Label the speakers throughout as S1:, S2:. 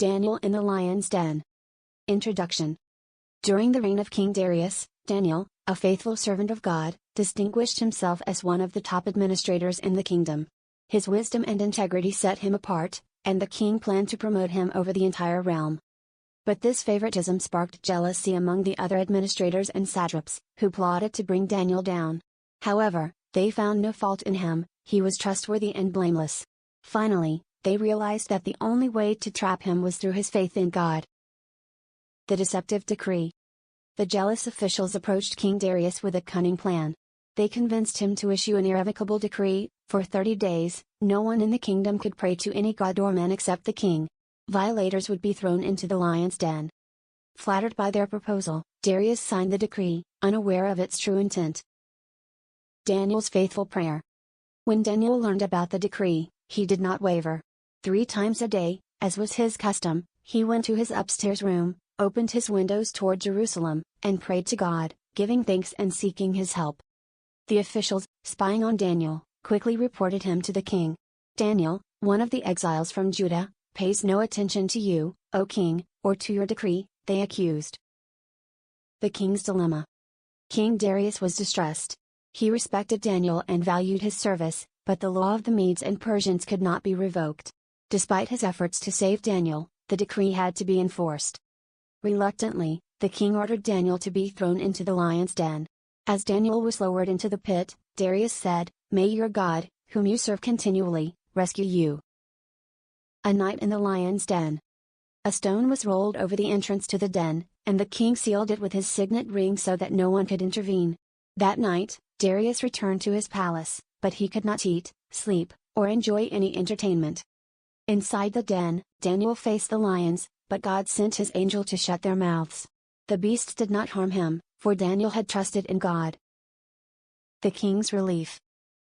S1: Daniel in the Lion's Den. Introduction. During the reign of King Darius, Daniel, a faithful servant of God, distinguished himself as one of the top administrators in the kingdom. His wisdom and integrity set him apart, and the king planned to promote him over the entire realm. But this favoritism sparked jealousy among the other administrators and satraps, who plotted to bring Daniel down. However, they found no fault in him, he was trustworthy and blameless. Finally, they realized that the only way to trap him was through his faith in God. The deceptive decree. The jealous officials approached King Darius with a cunning plan. They convinced him to issue an irrevocable decree: for 30 days, no one in the kingdom could pray to any god or man except the king. Violators would be thrown into the lion's den. Flattered by their proposal, Darius signed the decree, unaware of its true intent. Daniel's faithful prayer. When Daniel learned about the decree, he did not waver. 3 times a day, as was his custom, he went to his upstairs room, opened his windows toward Jerusalem, and prayed to God, giving thanks and seeking his help. The officials, spying on Daniel, quickly reported him to the king. "Daniel, one of the exiles from Judah, pays no attention to you, O king, or to your decree," they accused. The king's dilemma. King Darius was distressed. He respected Daniel and valued his service, but the law of the Medes and Persians could not be revoked. Despite his efforts to save Daniel, the decree had to be enforced. Reluctantly, the king ordered Daniel to be thrown into the lion's den. As Daniel was lowered into the pit, Darius said, "May your God, whom you serve continually, rescue you." A night in the lion's den. A stone was rolled over the entrance to the den, and the king sealed it with his signet ring so that no one could intervene. That night, Darius returned to his palace, but he could not eat, sleep, or enjoy any entertainment. Inside the den, Daniel faced the lions, but God sent his angel to shut their mouths. The beasts did not harm him, for Daniel had trusted in God. The king's relief.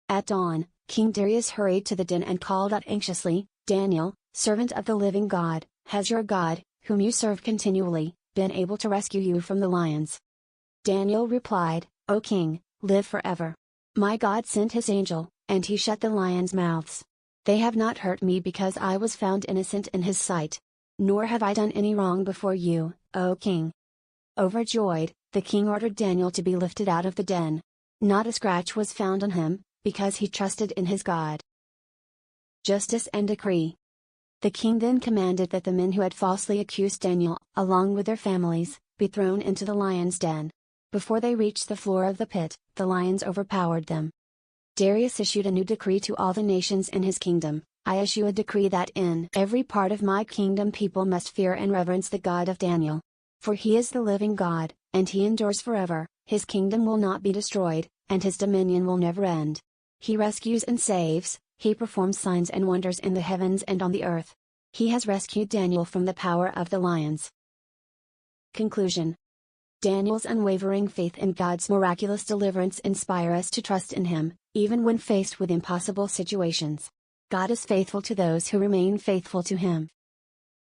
S1: At dawn, King Darius hurried to the den and called out anxiously, "Daniel, servant of the living God, has your God, whom you serve continually, been able to rescue you from the lions?" Daniel replied, "O king, live forever. My God sent his angel, and he shut the lions' mouths. They have not hurt me because I was found innocent in his sight. Nor have I done any wrong before you, O king." Overjoyed, the king ordered Daniel to be lifted out of the den. Not a scratch was found on him, because he trusted in his God. Justice and decree. The king then commanded that the men who had falsely accused Daniel, along with their families, be thrown into the lion's den. Before they reached the floor of the pit, the lions overpowered them. Darius issued a new decree to all the nations in his kingdom: "I issue a decree that in every part of my kingdom people must fear and reverence the God of Daniel. For he is the living God, and he endures forever, his kingdom will not be destroyed, and his dominion will never end. He rescues and saves, he performs signs and wonders in the heavens and on the earth. He has rescued Daniel from the power of the lions." Conclusion. Daniel's unwavering faith in God's miraculous deliverance inspire us to trust in him, even when faced with impossible situations. God is faithful to those who remain faithful to him.